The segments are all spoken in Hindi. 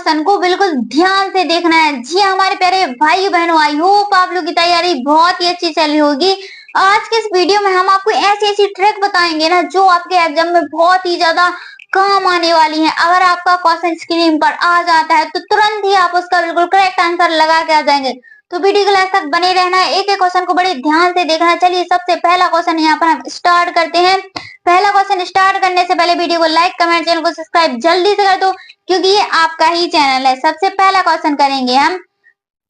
क्वेश्चन को बिल्कुल ध्यान से देखना है। जी हाँ, हमारे प्यारे भाई बहनों, आई होप आप लोग की तैयारी बहुत ही अच्छी चल रही होगी। आज के इस वीडियो में हम आपको ऐसी ऐसी ट्रिक बताएंगे ना जो आपके एग्जाम में बहुत ही ज्यादा काम आने वाली है। अगर आपका क्वेश्चन स्क्रीन पर आ जाता है तो तुरंत ही आप उसका बिल्कुल करेक्ट आंसर लगा के आ जाएंगे। तो वीडियो के लास्ट तक बने रहना है, एक एक क्वेश्चन को बड़े ध्यान से देखना है। चलिए सबसे पहला क्वेश्चन यहाँ पर हम स्टार्ट करते हैं। पहला क्वेश्चन स्टार्ट करने से पहले वीडियो को लाइक, कमेंट, चैनल को सब्सक्राइब जल्दी से कर दो क्योंकि ये आपका ही चैनल है। सबसे पहला क्वेश्चन करेंगे हम,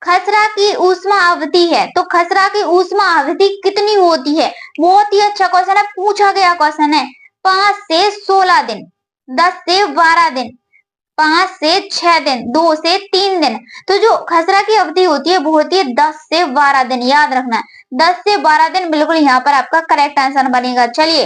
खसरा की ऊष्मा अवधि है तो खसरा की ऊष्मा अवधि कितनी होती है। बहुत ही अच्छा क्वेश्चन है, पूछा गया क्वेश्चन है। 5 से 16 दिन, 10 से 12 दिन, 5 से 6 दिन, 2 से 3 दिन। तो जो खसरा की अवधि होती है वो होती है 10 से 12 दिन, याद रखना 10 से 12 दिन बिल्कुल यहाँ पर आपका करेक्ट आंसर बनेगा। चलिए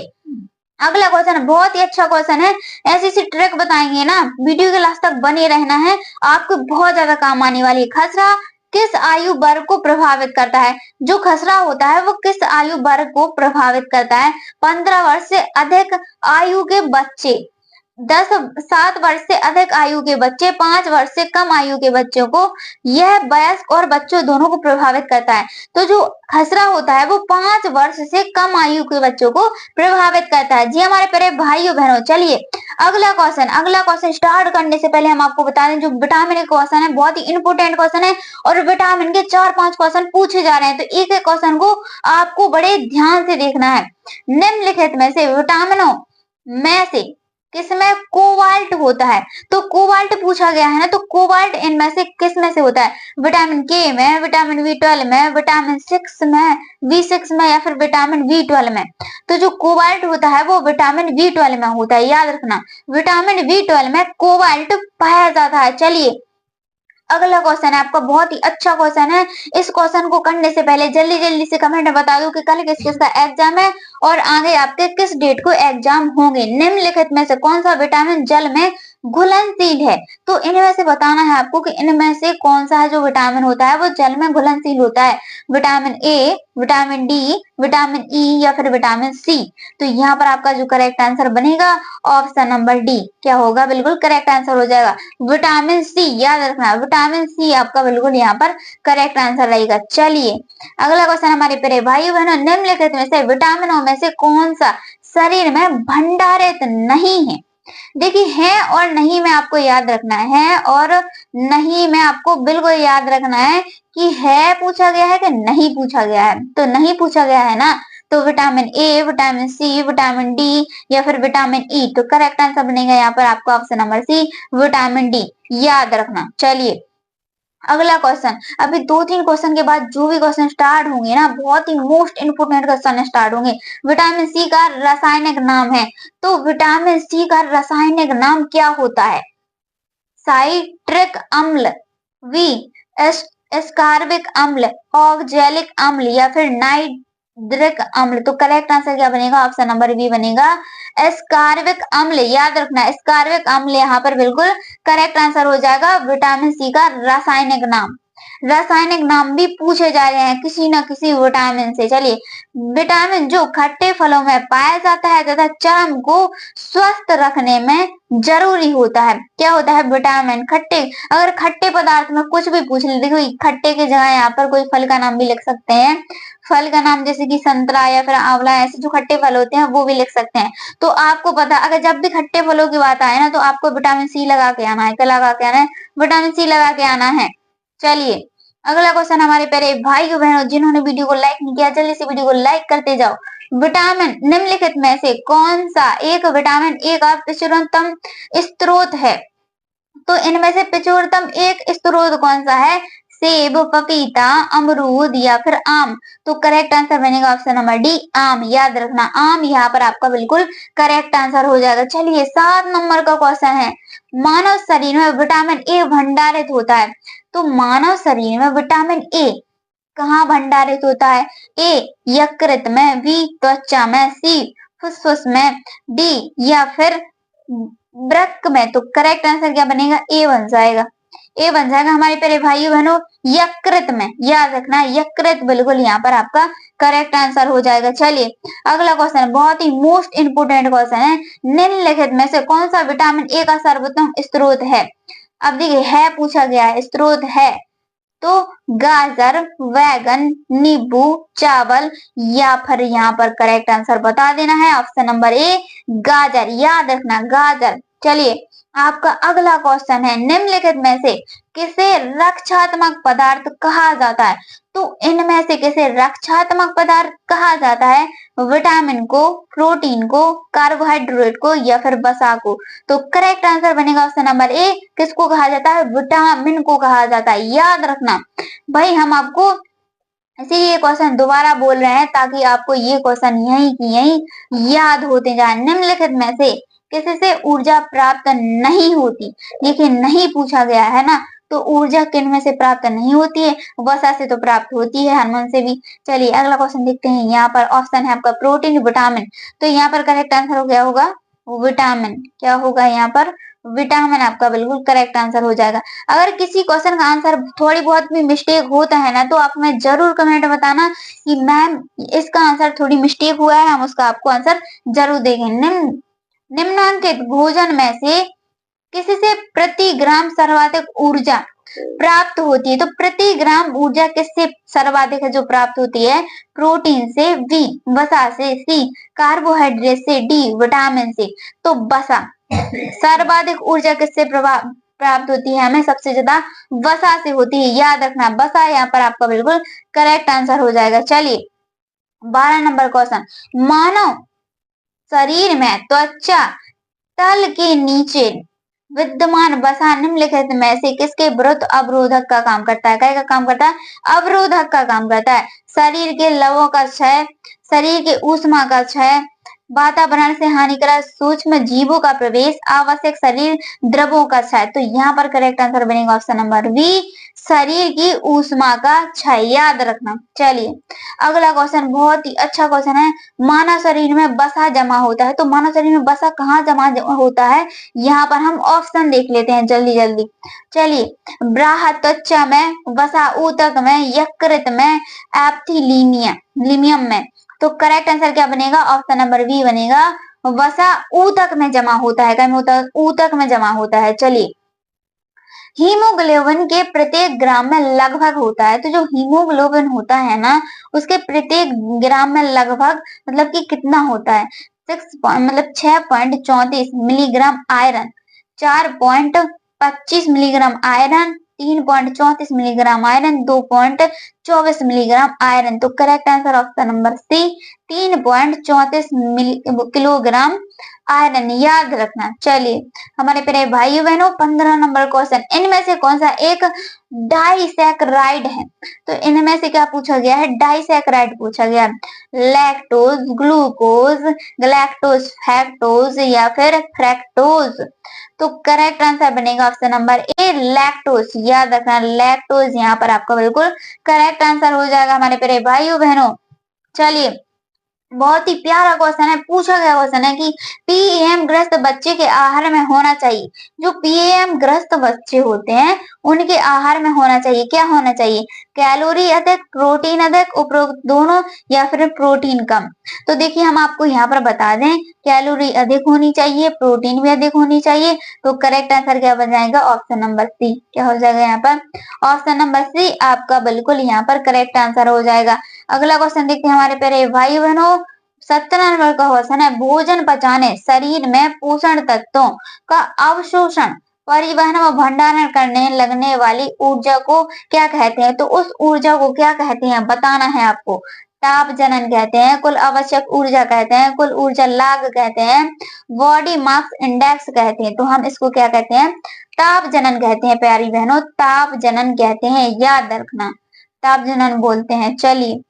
अगला क्वेश्चन बहुत ही अच्छा क्वेश्चन है, ऐसी ऐसी ट्रिक बताएंगे ना, वीडियो के लास्ट तक बने रहना है, आपको बहुत ज्यादा काम आने वाली है। खसरा किस आयु वर्ग को प्रभावित करता है। जो खसरा होता है वो किस आयु वर्ग को प्रभावित करता है। 15 वर्ष से अधिक आयु के बच्चे, 7 वर्ष से अधिक आयु के बच्चे, 5 वर्ष से कम आयु के बच्चों को, यह वयस्क और बच्चों दोनों को प्रभावित करता है। तो जो खसरा होता है वो 5 वर्ष से कम आयु के बच्चों को प्रभावित करता है। जी हमारे प्यारे भाइयों बहनों, चलिए अगला क्वेश्चन स्टार्ट करने से पहले हम आपको बता दें जो विटामिन का क्वेश्चन है बहुत ही इंपोर्टेंट क्वेश्चन है और विटामिन के 4-5 क्वेश्चन पूछे जा रहे हैं। तो एक एक क्वेश्चन को आपको बड़े ध्यान से देखना है। निम्नलिखित में से विटामिनों में से किसमें कोबाल्ट होता है। तो कोबाल्ट पूछा गया है ना, तो कोबाल्ट इनमें से किस में से होता है। विटामिन के में, विटामिन B12 में, विटामिन 6 में, B6 में या फिर विटामिन B12 में। तो जो कोबाल्ट होता है वो विटामिन B12 में होता है, याद रखना विटामिन B12 में कोबाल्ट पाया जाता है। चलिए अगला क्वेश्चन है आपका बहुत ही अच्छा क्वेश्चन है। इस क्वेश्चन को करने से पहले जल्दी जल्दी से कमेंट में बता दो कि कल किस किस का एग्जाम है और आगे आपके किस डेट को एग्जाम होंगे। निम्नलिखित में से कौन सा विटामिन जल में घुलनशील है। तो इनमें से बताना है आपको कि इनमें से कौन सा है जो विटामिन होता है वो जल में घुलनशील होता है। Vitamin A, vitamin D, vitamin E या फिर विटामिन सी। तो यहाँ पर आपका जो करेक्ट आंसर बनेगा ऑप्शन नंबर डी क्या होगा, बिल्कुल करेक्ट आंसर हो जाएगा विटामिन सी। याद रखना विटामिन सी आपका बिल्कुल यहाँ पर करेक्ट आंसर रहेगा। चलिए अगला क्वेश्चन हमारे प्यारे भाई बहनों, निम्नलिखित में से विटामिनों में से कौन सा शरीर में भंडारित नहीं है। देखिए है और नहीं में आपको याद रखना है और नहीं में आपको बिल्कुल याद रखना है कि है पूछा गया है कि नहीं पूछा गया है। तो नहीं पूछा गया है ना, तो vitamin A, vitamin C, vitamin D या फिर विटामिन ई। तो करेक्ट आंसर बनेगा यहाँ पर आपका option number C vitamin D, याद रखना। चलिए अगला क्वेश्चन, अभी 2-3 क्वेश्चन के बाद जो भी क्वेश्चन स्टार्ट होंगे ना बहुत ही मोस्ट इंपोर्टेंट क्वेश्चन स्टार्ट होंगे। विटामिन सी का रासायनिक नाम है, तो विटामिन सी का रासायनिक नाम क्या होता है। साइट्रिक अम्ल, वी एस्कार्बिक अम्ल, ऑक्जेलिक अम्ल या फिर नाइट्रिक अम्ल। तो करेक्ट आंसर क्या बनेगा, ऑप्शन नंबर बी बनेगा एस्कार्बिक अम्ल। याद रखना एस्कार्बिक अम्ल यहाँ पर बिल्कुल करेक्ट आंसर हो जाएगा विटामिन सी का रासायनिक नाम। रासायनिक नाम भी पूछे जा रहे हैं किसी न किसी विटामिन से। चलिए विटामिन जो खट्टे फलों में पाया जाता है तथा चर्म को स्वस्थ रखने में जरूरी होता है। क्या होता है विटामिन खट्टे, अगर खट्टे पदार्थ में कुछ भी पूछ ले, देखो खट्टे की जगह यहाँ पर कोई फल का नाम भी लिख सकते हैं। फल का नाम जैसे कि संतरा या फिर आंवला, ऐसे जो खट्टे फल होते हैं वो भी लिख सकते हैं। तो आपको पता अगर जब भी खट्टे फलों की बात आए ना तो आपको विटामिन सी लगा के आना है। क्या लगा के आना है, विटामिन सी लगा के आना है। चलिए अगला क्वेश्चन हमारे प्यारे भाइयों बहनों जिन्होंने वीडियो को लाइक नहीं किया जल्दी से वीडियो को लाइक करते जाओ। विटामिन निम्नलिखित में से कौन सा एक विटामिन ए का पिछड़तम स्रोत है। तो इनमें से पिछड़तम एक स्रोत कौन सा है, सेब, पपीता, अमरूद या फिर आम। तो करेक्ट आंसर बनेगा ऑप्शन नंबर डी आम। याद रखना आम यहाँ पर आपका बिल्कुल करेक्ट आंसर हो जाएगा। चलिए 7 नंबर का क्वेश्चन है, मानव शरीर में विटामिन ए भंडारित होता है। तो मानव शरीर में विटामिन ए कहाँ भंडारित होता है। ए यकृत में, बी त्वचा में, सी फुसफुस में, डी या फिर वृक्क में। तो करेक्ट आंसर क्या बनेगा, ए बन जाएगा। ए बन जाएगा हमारे प्यारे भाइयों बहनों यकृत में। याद रखना यकृत बिल्कुल यहाँ पर आपका करेक्ट आंसर हो जाएगा। चलिए अगला क्वेश्चन बहुत ही मोस्ट इंपोर्टेंट क्वेश्चन है, निम्नलिखित में से कौन सा विटामिन ए का सर्वोत्तम स्रोत है। अब देखिए है पूछा गया है, स्रोत है, तो गाजर, वैगन, नींबू, चावल, या फिर यहाँ पर करेक्ट आंसर बता देना है ऑप्शन नंबर ए गाजर। याद रखना गाजर। चलिए आपका अगला क्वेश्चन है, निम्नलिखित में से किसे रक्षात्मक पदार्थ कहा जाता है? तो इनमें से किसे रक्षात्मक पदार्थ कहा जाता है? विटामिन को, प्रोटीन को, कार्बोहाइड्रेट को, या फिर वसा को? तो करेक्ट आंसर बनेगा ऑप्शन नंबर ए, किसको कहा जाता है? विटामिन को कहा जाता है। याद रखना भाई, हम आपको इसीलिए ये क्वेश्चन दोबारा बोल रहे हैं ताकि आपको ये क्वेश्चन यही की यही याद होते जाए। निम्नलिखित में से किसी से ऊर्जा प्राप्त नहीं होती? देखिए नहीं पूछा गया है ना, तो ऊर्जा किन में से प्राप्त नहीं होती है? वसा से तो प्राप्त होती है, हार्मोन से भी। चलिए अगला क्वेश्चन देखते हैं। यहाँ पर ऑप्शन है आपका प्रोटीन, विटामिन, तो यहाँ पर करेक्ट आंसर हो गया होगा विटामिन। क्या होगा यहाँ पर? विटामिन आपका बिल्कुल करेक्ट आंसर हो जाएगा। अगर किसी क्वेश्चन का आंसर थोड़ी बहुत भी मिस्टेक होता है ना, तो आप हमें जरूर कमेंट बताना कि मैम इसका आंसर थोड़ी मिस्टेक हुआ है, हम उसका आपको आंसर जरूर देंगे। निम्नांकित भोजन में से किसी से प्रति ग्राम सर्वाधिक ऊर्जा प्राप्त होती है? तो प्रति ग्राम ऊर्जा किससे सर्वाधिक है जो प्राप्त होती है? प्रोटीन से, बी वसा से, सी कार्बोहाइड्रेट से, डी विटामिन से। तो वसा, सर्वाधिक ऊर्जा किससे प्राप्त होती है? हमें सबसे ज्यादा वसा से होती है। याद रखना वसा यहाँ पर आपका बिल्कुल करेक्ट आंसर हो जाएगा। चलिए 12 नंबर क्वेश्चन, मानव शरीर में त्वचा तल के नीचे विद्यमान वसा निम्नलिखित में से किसके विरुद्ध अवरोधक का काम करता है? क्या का काम करता है? अवरोधक का काम करता है। शरीर के लवों का क्षय, शरीर के ऊष्मा का क्षय, वातावरण से हानिकारक सूक्ष्म जीवों का प्रवेश, आवश्यक शरीर द्रवों का क्षय। तो यहाँ पर करेक्ट आंसर बनेगा ऑप्शन नंबर बी, शरीर की ऊष्मा का क्षय। याद रखना। चलिए अगला क्वेश्चन बहुत ही अच्छा क्वेश्चन है, मानव शरीर में वसा जमा होता है, तो मानव शरीर में वसा कहाँ जमा होता है? यहाँ पर हम ऑप्शन देख लेते हैं जल्दी जल्दी। चलिए ब्राह त्वचा में, वसा ऊतक में, यकृत में, एप्थिलीमियम में। तो करेक्ट आंसर क्या बनेगा? ऑप्शन नंबर बी बनेगा, वसा ऊतक में जमा होता है। क्या होता है? ऊतक में जमा होता है। चलिए हीमोग्लोबिन के प्रत्येक ग्राम में लगभग होता है, तो जो हीमोग्लोबिन होता है ना, उसके प्रत्येक ग्राम में लगभग मतलब कि कितना होता है? 6.34 milligram iron, 4.25 milligram iron, 3.34 milligram iron, 2.24 milligram iron. तो correct answer option number C, 3.34 kilogram iron. याद रखना। चलिए हमारे प्यारे भाइयों बहनों 15 नंबर क्वेश्चन, इनमें से कौन सा एक डाइसैकराइड है? तो इनमें से क्या पूछा गया है? डाइसैकराइड पूछा गया। लैक्टोज, ग्लूकोज, गैलेक्टोज, फैक्टोज, या फिर फ्रैक्टोज। तो करेक्ट आंसर बनेगा ऑप्शन नंबर ए लैक्टोज। याद रखना लैक्टोज यहाँ पर आपका बिल्कुल करेक्ट आंसर हो जाएगा हमारे प्यारे भाइयों बहनों। चलिए बहुत ही प्यारा क्वेश्चन है, पूछा गया क्वेश्चन है कि पीएम ग्रस्त बच्चे के आहार में होना चाहिए। जो पीएम ग्रस्त बच्चे होते हैं उनके आहार में होना चाहिए, क्या होना चाहिए? कैलोरी अधिक, प्रोटीन अधिक, उपरोक्त दोनों, या फिर प्रोटीन कम। तो देखिए हम आपको यहाँ पर बता दें, कैलोरी अधिक होनी चाहिए, प्रोटीन भी अधिक होनी चाहिए। तो करेक्ट आंसर क्या बन जाएगा? Option number C. क्या हो जाएगा यहाँ पर? ऑप्शन नंबर सी आपका बिल्कुल यहाँ पर करेक्ट आंसर हो जाएगा। अगला क्वेश्चन देखते हैं हमारे प्यारे भाई बहनों 17 नंबर का क्वेश्चन है, भोजन पचाने, शरीर में पोषण तत्वों का अवशोषण, परिवहन व भंडारण करने लगने वाली ऊर्जा को क्या कहते हैं? तो उस ऊर्जा को क्या कहते हैं बताना है आपको। ताप जनन कहते हैं, कुल आवश्यक ऊर्जा कहते हैं, कुल ऊर्जा लाग कहते हैं, बॉडी मास इंडेक्स कहते हैं। तो हम इसको क्या कहते हैं? ताप जनन कहते हैं प्यारी बहनों, ताप जनन कहते हैं। याद रखना ताप जनन बोलते हैं। चलिए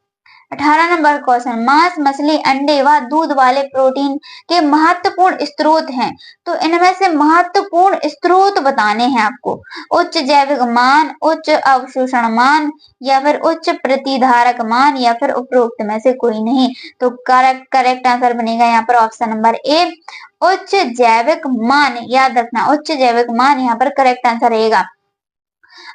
18 नंबर क्वेश्चन, मांस, मछली, अंडे व दूध वाले प्रोटीन के महत्वपूर्ण स्रोत हैं। तो इनमें से महत्वपूर्ण स्रोत बताने हैं आपको। उच्च जैविक मान, उच्च अवशोषण मान, या फिर उच्च प्रतिधारक मान, या फिर उपरोक्त में से कोई नहीं। तो करेक्ट आंसर बनेगा यहाँ पर ऑप्शन नंबर ए उच्च जैविक मान। याद रखना उच्च जैविक मान यहाँ पर करेक्ट आंसर रहेगा।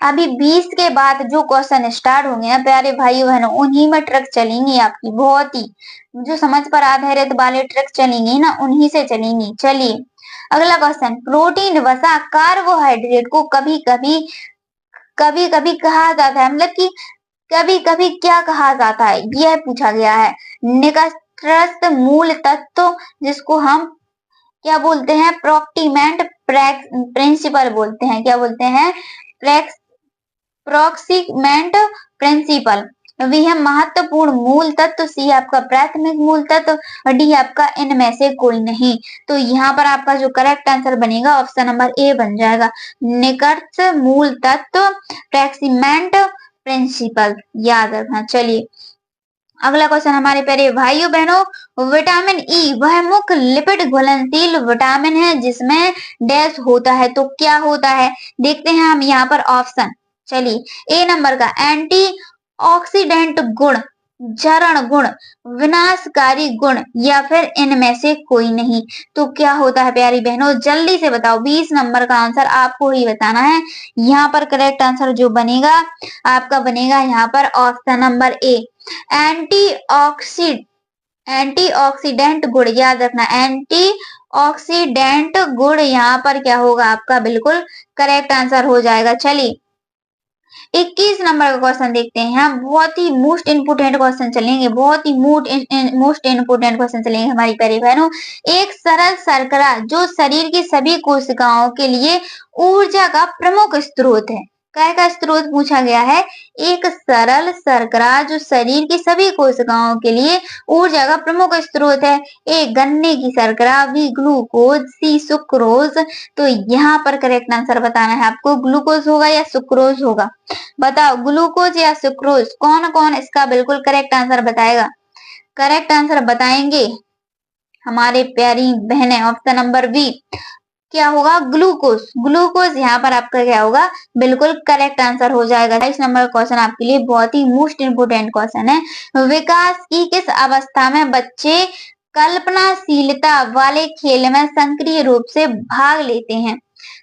अभी 20 के बाद जो क्वेश्चन स्टार्ट होंगे ना प्यारे भाई बहनों, उन्हीं में ट्रिक चलेंगी आपकी, बहुत ही जो समझ पर आधारित वाले ट्रिक चलेंगी ना उन्हीं से चलेंगी। चलिए अगला क्वेश्चन, प्रोटीन, वसा, कार्बोहाइड्रेट को कभी कभी कहा जाता है, मतलब कि कभी कभी क्या कहा जाता है, यह पूछा गया है। निकटस्थ मूल तत्व जिसको हम क्या बोलते हैं, प्रोक्टीमेंट प्रिंसिपल बोलते हैं, क्या बोलते हैं, प्रोक्सीमेंट प्रिंसिपल। वी है महत्वपूर्ण मूल तत्व, सी आपका प्राथमिक मूल तत्व और डी आपका इनमें से कोई नहीं। तो यहाँ पर आपका जो करेक्ट आंसर बनेगा ऑप्शन नंबर ए बन जाएगा, निकट मूल तत्व प्रोक्सीमेंट प्रिंसिपल, याद रखना। चलिए अगला क्वेश्चन हमारे प्यारे भाइयों बहनों, विटामिन ई वह मुख्य लिपिड घुलनशील विटामिन है जिसमें डैश होता है, तो क्या होता है, देखते हैं हम यहाँ पर ऑप्शन। चलिए ए नंबर का एंटी ऑक्सीडेंट गुण, जरण गुण, विनाशकारी गुण या फिर इनमें से कोई नहीं। तो क्या होता है प्यारी बहनों, जल्दी से बताओ, 20 नंबर का आंसर आपको ही बताना है। यहाँ पर करेक्ट आंसर जो बनेगा आपका बनेगा यहाँ पर ऑप्शन नंबर ए, एंटीऑक्सीडेंट गुण, याद रखना एंटीऑक्सीडेंट गुण यहाँ पर क्या होगा आपका बिल्कुल करेक्ट आंसर हो जाएगा। चलिए 21 नंबर का क्वेश्चन देखते हैं, हम बहुत ही मोस्ट इंपोर्टेंट क्वेश्चन चलेंगे, बहुत ही मोस्ट इंपोर्टेंट क्वेश्चन चलेंगे हमारी प्यारी बहनों। एक सरल शर्करा जो शरीर की सभी कोशिकाओं के लिए ऊर्जा का प्रमुख स्रोत है, काय का स्रोत पूछा गया है, एक सरल शर्करा जो शरीर की सभी कोशिकाओं के लिए ऊर्जा का प्रमुख स्रोत है, ए गन्ने की शर्करा, बी ग्लूकोज, सी सुक्रोज। तो यहाँ पर करेक्ट आंसर बताना है आपको, ग्लूकोज होगा या सुक्रोज होगा, बताओ ग्लूकोज या सुक्रोज, कौन कौन इसका बिल्कुल करेक्ट आंसर बताएगा, करेक्ट आंसर बताएंगे हमारे प्यारी बहनें, ऑप्शन नंबर बी क्या होगा, ग्लूकोज, ग्लूकोज यहाँ पर आपका क्या होगा बिल्कुल करेक्ट आंसर हो जाएगा। 22 नंबर क्वेश्चन आपके लिए बहुत ही मोस्ट इंपोर्टेंट क्वेश्चन है, विकास की किस अवस्था में बच्चे कल्पनाशीलता वाले खेल में सक्रिय रूप से भाग लेते हैं।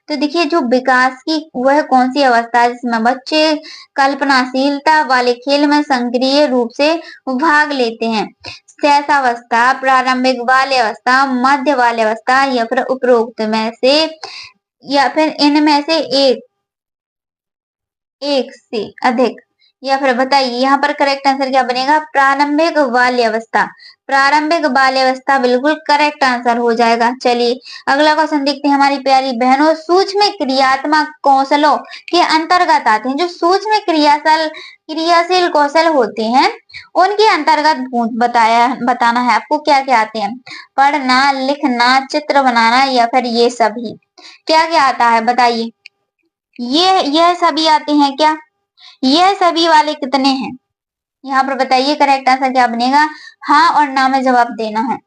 तो देखिए जो विकास की वह कौन सी अवस्था है जिसमें बच्चे कल्पनाशीलता वाले खेल में सक्रिय रूप से भाग लेते हैं, शैशवावस्था, प्रारंभिक बाल्यावस्था, मध्य बाल्यावस्था या फिर उपरोक्त में से या फिर इनमें से एक से अधिक, या फिर बताइए यहाँ पर करेक्ट आंसर क्या बनेगा, प्रारंभिक बाल्यावस्था, प्रारंभिक बाल्यावस्था बिल्कुल करेक्ट आंसर हो जाएगा। चलिए अगला क्वेश्चन देखते हैं हमारी प्यारी बहनों, सूक्ष्म क्रियात्मक कौशलों के अंतर्गत आते हैं, जो सूक्ष्म क्रियाशील कौशल होते हैं उनके अंतर्गत बताना है आपको क्या क्या आते हैं, पढ़ना, लिखना, चित्र बनाना या फिर ये सभी, क्या क्या आता है बताइए, ये सभी आते हैं क्या, यह सभी वाले कितने हैं, यहाँ पर बताइए करेक्ट आंसर क्या बनेगा, हाँ और ना में जवाब देना है,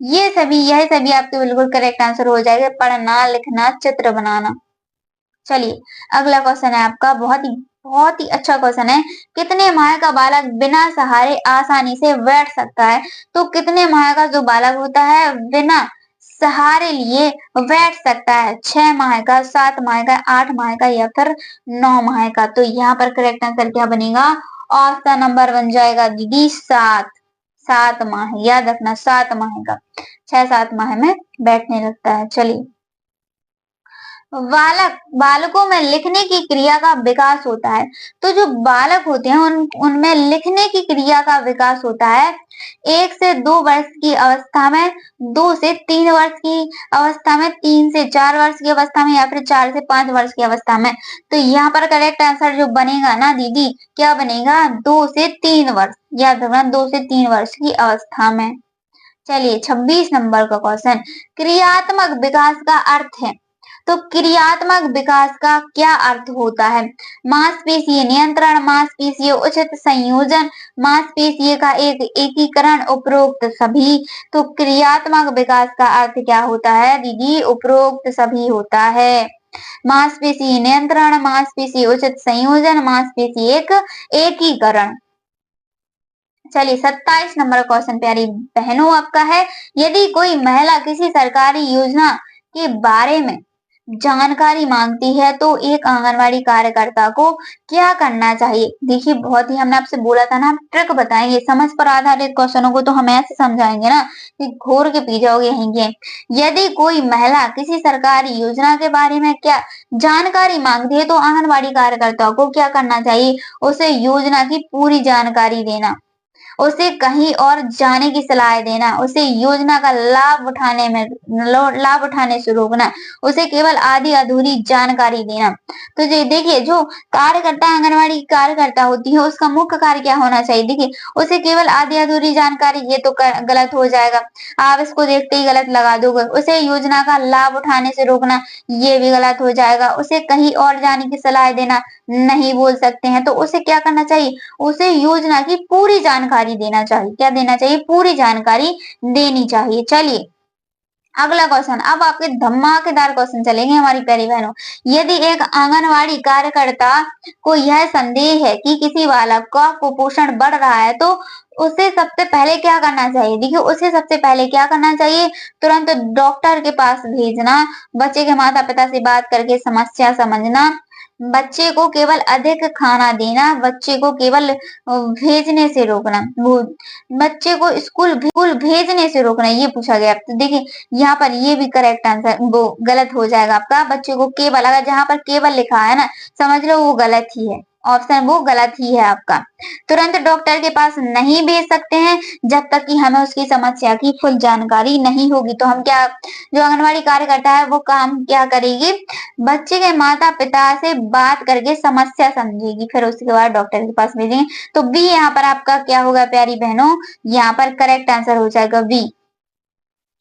ये सभी आपके बिल्कुल करेक्ट आंसर हो जाएगा, पढ़ना, लिखना, चित्र बनाना। चलिए अगला क्वेश्चन है आपका बहुत ही अच्छा क्वेश्चन है, कितने माह का बालक बिना सहारे आसानी से बैठ सकता है। तो कितने माह का जो बालक होता है बिना सहारे लिए बैठ सकता है, 6 माह का, 7 माह का, 8 माह का या फिर 9 माह का। तो यहाँ पर करेक्ट आंसर क्या बनेगा, ऑप्शन नंबर बन जाएगा दीदी 7 माह, याद रखना 7 माह का, 6-7 माह में बैठने लगता है। चलिए बालकों में लिखने की क्रिया का विकास होता है, तो जो बालक होते हैं उनमें लिखने की क्रिया का विकास होता है 1 से 2 वर्ष की अवस्था में, 2 से 3 वर्ष की अवस्था में, 3 से 4 वर्ष की अवस्था में या फिर 4 से 5 वर्ष की अवस्था में। तो यहाँ पर करेक्ट आंसर जो बनेगा ना दीदी क्या बनेगा, 2 से 3 वर्ष, याद रखना 2 से 3 वर्ष की अवस्था में। चलिए 26 नंबर का क्वेश्चन, क्रियात्मक विकास का अर्थ है, तो क्रियात्मक विकास का क्या अर्थ होता है, मांसपेशीय नियंत्रण, मांसपेशीय उचित संयोजन, मांसपेशीय का एक एकीकरण, उपरोक्त सभी। तो क्रियात्मक विकास का अर्थ क्या होता है दीदी, उपरोक्त सभी होता है, मांसपेशीय नियंत्रण, मांसपेशीय उचित संयोजन, मांसपेशीय एक एकीकरण। चलिए 27 नंबर क्वेश्चन प्यारी बहनों आपका है, यदि कोई महिला किसी सरकारी योजना के बारे में जानकारी मांगती है तो एक आंगनवाड़ी कार्यकर्ता को क्या करना चाहिए? देखिए बहुत ही हमने आपसे बोला था ना हम ट्रिक बताएंगे, समझ पर आधारित क्वेश्चनों को तो हम ऐसे समझाएंगे ना कि घोर के पी जाओगे यहीं के। यदि कोई महिला किसी सरकारी योजना के बारे में क्या जानकारी मांगती है तो आंगनवाड़ी कार्यकर्ता को क्या करना चाहिए? उसे योजना की पूरी जानकारी देना, उसे कहीं और जाने की सलाह देना, उसे योजना का लाभ उठाने से रोकना, उसे केवल आधी अधूरी जानकारी देना। तो जी देखिए जो कार्यकर्ता आंगनवाड़ी कार्यकर्ता होती है उसका मुख्य कार्य क्या होना चाहिए? देखिए उसे केवल आधी अधूरी जानकारी, ये तो गलत हो जाएगा, आप इसको देखते ही गलत लगा दोगे। उसे योजना का लाभ उठाने से रोकना, ये भी गलत हो जाएगा। उसे कहीं और जाने की सलाह देना, नहीं बोल सकते हैं। तो उसे क्या करना चाहिए? उसे योजना की पूरी जानकारी देना चाहिए। क्या देना चाहिए? पूरी जानकारी देनी चाहिए। चलिए अगला क्वेश्चन, अब आपके धमाकेदार क्वेश्चन चलेंगे हमारी प्यारी बहनों। यदि एक आंगनवाड़ी कार्यकर्ता को यह संदेह है कि किसी बालक का कुपोषण बढ़ रहा है तो उसे सबसे पहले क्या करना चाहिए? देखिए उसे सबसे पहले क्या करना चाहिए? तुरंत डॉक्टर के पास भेजना, बच्चे के माता पिता से बात करके समस्या समझना, बच्चे को केवल अधिक खाना देना, बच्चे को केवल भेजने से रोकना, वो बच्चे को स्कूल भेजने से रोकना, ये पूछा गया। तो देखिए यहाँ पर ये भी करेक्ट आंसर वो गलत हो जाएगा आपका। बच्चे को केवल, अगर जहाँ पर केवल लिखा है ना समझ लो वो गलत ही है, ऑप्शन वो गलत ही है आपका। तुरंत डॉक्टर के पास नहीं भेज सकते हैं जब तक कि हमें उसकी समस्या की फुल जानकारी नहीं होगी। तो हम क्या, जो आंगनवाड़ी कार्यकर्ता है वो काम क्या करेगी? बच्चे के माता पिता से बात करके समस्या समझेगी, फिर उसके बाद डॉक्टर के पास भेजेंगे। तो बी यहाँ पर आपका क्या होगा प्यारी बहनों? यहाँ पर करेक्ट आंसर हो जाएगा बी।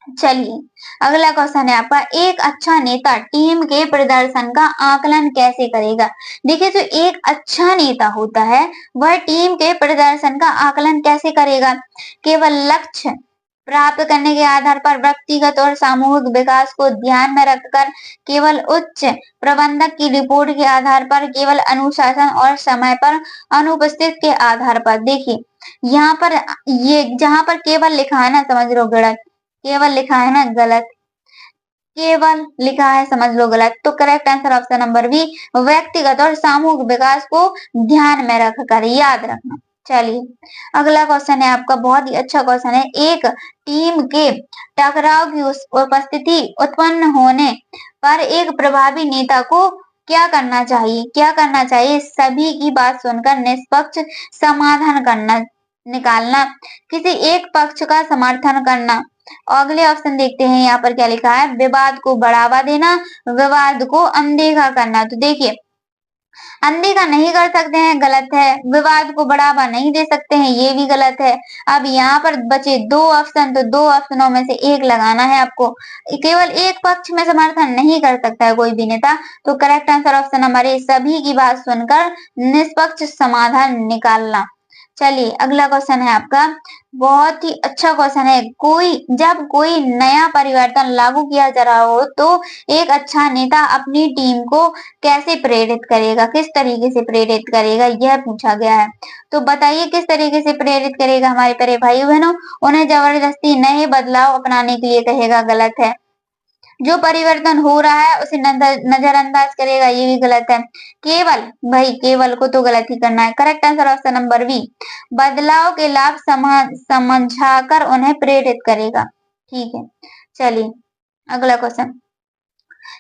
चलिए अगला क्वेश्चन है आपका, एक अच्छा नेता टीम के प्रदर्शन का आकलन कैसे करेगा? देखिए जो एक अच्छा नेता होता है वह टीम के प्रदर्शन का आकलन कैसे करेगा? केवल लक्ष्य प्राप्त करने के आधार पर, व्यक्तिगत और सामूहिक विकास को ध्यान में रखकर, केवल उच्च प्रबंधक की रिपोर्ट के आधार पर, केवल अनुशासन और समय पर अनुपस्थित के आधार पर। देखिए यहाँ पर ये जहां पर केवल लिखा है ना समझ लो गलत, केवल लिखा है ना गलत, केवल लिखा है समझ लो गलत। तो correct answer option number B, व्यक्तिगत और सामूहिक विकास को ध्यान में रखकर, याद रखना। चलिए अगला क्वेश्चन है आपका, बहुत ही अच्छा क्वेश्चन है। एक टीम के टकराव की उपस्थिति उत्पन्न होने पर एक प्रभावी नेता को क्या करना चाहिए? क्या करना चाहिए? सभी की बात सुनकर निष्पक्ष समाधान करना, निकालना, किसी एक पक्ष का समर्थन करना। अगले ऑप्शन देखते हैं यहाँ पर क्या लिखा है, विवाद को बढ़ावा देना, विवाद को अनदेखा करना। तो देखिए अनदेखा नहीं कर सकते हैं, गलत है। विवाद को बढ़ावा नहीं दे सकते हैं, ये भी गलत है। अब यहाँ पर बचे दो ऑप्शन, तो दो ऑप्शनों में से एक लगाना है आपको। केवल एक पक्ष में समर्थन नहीं कर सकता है कोई भी नेता। तो correct answer option number A, सभी की बात सुनकर निष्पक्ष समाधान निकालना। चलिए अगला क्वेश्चन है आपका, बहुत ही अच्छा क्वेश्चन है। जब कोई नया परिवर्तन लागू किया जा रहा हो तो एक अच्छा नेता अपनी टीम को कैसे प्रेरित करेगा? किस तरीके से प्रेरित करेगा यह पूछा गया है। तो बताइए किस तरीके से प्रेरित करेगा हमारे प्यारे भाई बहनों? उन्हें जबरदस्ती नए बदलाव अपनाने के लिए कहेगा, गलत है। जो परिवर्तन हो रहा है उसे नजरअंदाज करेगा, ये भी गलत है। केवल, भाई केवल को तो गलत ही करना है। Correct answer option number B, बदलाव के लाभ समझाकर उन्हें प्रेरित करेगा। ठीक है चलिए अगला क्वेश्चन,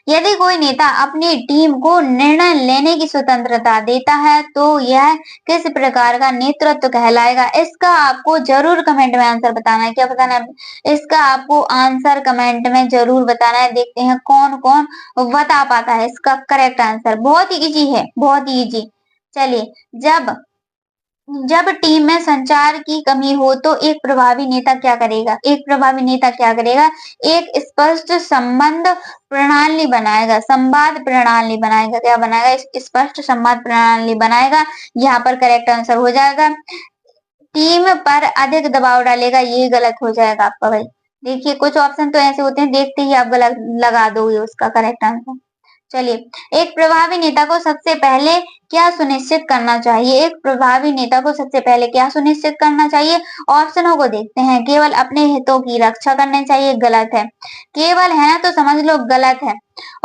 यदि कोई नेता अपनी टीम को निर्णय लेने की स्वतंत्रता देता है तो यह किस प्रकार का नेतृत्व कहलाएगा? इसका आपको जरूर कमेंट में आंसर बताना है। क्या बताना है? इसका आपको आंसर कमेंट में जरूर बताना है। देखते हैं कौन कौन बता पाता है इसका करेक्ट आंसर। बहुत ही इजी है, बहुत ही इजी। चलिए जब जब टीम में संचार की कमी हो तो एक प्रभावी नेता क्या करेगा? एक प्रभावी नेता क्या करेगा? एक स्पष्ट संबंध प्रणाली बनाएगा, संवाद प्रणाली बनाएगा। क्या बनाएगा? स्पष्ट संवाद प्रणाली बनाएगा। यहाँ पर करेक्ट आंसर हो जाएगा। टीम पर अधिक दबाव डालेगा, ये गलत हो जाएगा आपका भाई। देखिए कुछ ऑप्शन तो ऐसे होते हैं देखते ही आप गलत लगा दोगे उसका करेक्ट आंसर। चलिए एक प्रभावी नेता को सबसे पहले क्या सुनिश्चित करना चाहिए? एक प्रभावी नेता को सबसे पहले क्या सुनिश्चित करना चाहिए? ऑप्शनों को देखते हैं। केवल अपने हितों की रक्षा करनी चाहिए, गलत है। केवल है ना तो समझ लो गलत है।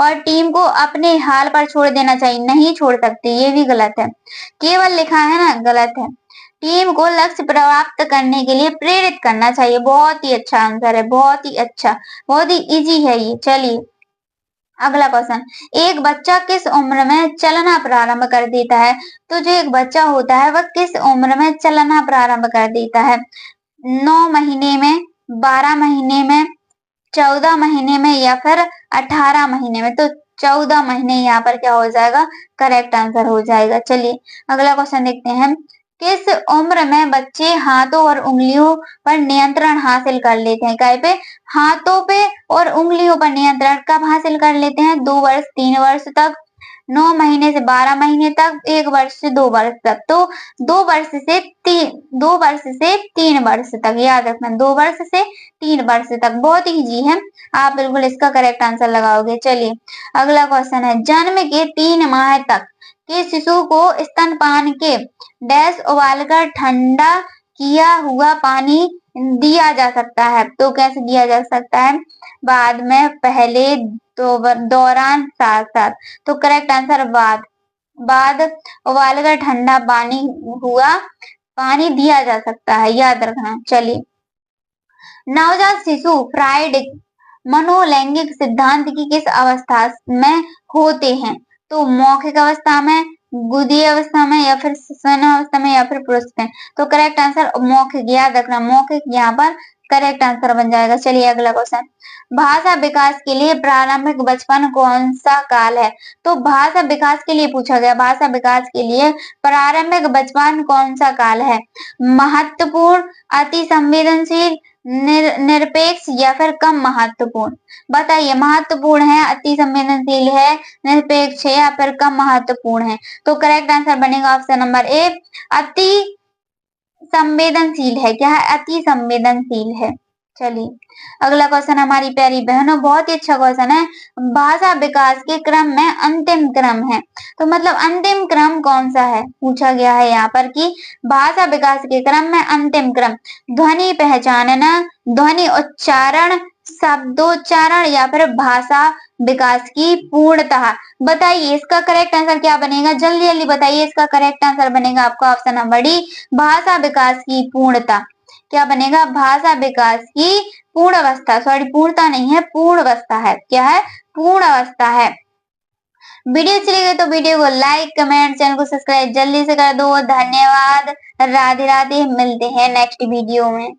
और टीम को अपने हाल पर छोड़ देना चाहिए, नहीं छोड़ सकते, ये भी गलत है। केवल लिखा है ना, गलत है। टीम को लक्ष्य प्राप्त करने के लिए प्रेरित करना चाहिए, बहुत ही अच्छा आंसर है, बहुत ही अच्छा, बहुत ही इजी है ये। चलिए अगला क्वेश्चन, एक बच्चा किस उम्र में चलना प्रारंभ कर देता है? तो जो एक बच्चा होता है वह किस उम्र में चलना प्रारंभ कर देता है? 9 महीने में, 12 महीने में, 14 महीने में या फिर 18 महीने में? तो 14 महीने यहाँ पर क्या हो जाएगा? करेक्ट आंसर हो जाएगा। चलिए अगला क्वेश्चन देखते हैं। किस उम्र में बच्चे हाथों और उंगलियों पर नियंत्रण हासिल कर लेते हैं? काय पे? हाथों पे और उंगलियों पर नियंत्रण कब हासिल कर लेते हैं? 2 वर्ष, 3 वर्ष तक, 9 महीने से 12 महीने तक, 1 वर्ष से 2 वर्ष तक। तो 2 वर्ष से 3 वर्ष तक, याद रखना, 2 वर्ष से 3 वर्ष तक, बहुत इजी है, आप बिल्कुल इसका करेक्ट आंसर लगाओगे। चलिए अगला क्वेश्चन है, जन्म के 3 माह तक के शिशु को स्तनपान के डैश उबालकर ठंडा किया हुआ पानी दिया जा सकता है? तो कैसे दिया जा सकता है? बाद में, पहले, दौरान, साथ साथ? तो करेक्ट आंसर बाद। बाद उबालकर ठंडा पानी हुआ पानी दिया जा सकता है, याद रखना। चलिए नवजात शिशु फ्राइड मनोलैंगिक सिद्धांत की किस अवस्था में होते हैं? तो मौखिक अवस्था में, गुदी अवस्था में या फिर स्वयं अवस्था में या फिर पुरुष में? तो करेक्ट आंसर मौखिक, याद रखना, मौखिक यहाँ पर करेक्ट आंसर बन जाएगा। चलिए अगला क्वेश्चन, भाषा विकास के लिए प्रारंभिक बचपन कौन सा काल है? तो भाषा विकास के लिए पूछा गया, भाषा विकास के लिए प्रारंभिक बचपन कौन सा काल है? महत्वपूर्ण, अति संवेदनशील, निरपेक्ष या फिर कम महत्वपूर्ण? बताइए, महत्वपूर्ण है, अति संवेदनशील है, निरपेक्ष है या फिर कम महत्वपूर्ण है? तो करेक्ट आंसर बनेगा ऑप्शन नंबर ए, अति संवेदनशील है। क्या है? अति संवेदनशील है। चलिए अगला क्वेश्चन हमारी प्यारी बहनों, बहुत ही अच्छा क्वेश्चन है। भाषा विकास के क्रम में अंतिम क्रम है, तो मतलब अंतिम क्रम कौन सा है? पूछा गया है यहाँ पर कि भाषा विकास के क्रम में अंतिम क्रम, ध्वनि पहचानना, ध्वनि उच्चारण, शब्दोच्चारण या फिर भाषा विकास की पूर्णतः? बताइए इसका करेक्ट आंसर क्या बनेगा? जल्दी जल्दी बताइए, इसका करेक्ट आंसर बनेगा आपका ऑप्शन नंबर डी, भाषा विकास की पूर्णता। क्या बनेगा? भाषा विकास की पूर्ण अवस्था, सॉरी पूर्णता नहीं है, पूर्ण अवस्था है। क्या है? पूर्ण अवस्था है। वीडियो चली गई तो वीडियो को लाइक, कमेंट, चैनल को सब्सक्राइब जल्दी से कर दो। धन्यवाद, राधे राधे, मिलते हैं नेक्स्ट वीडियो में।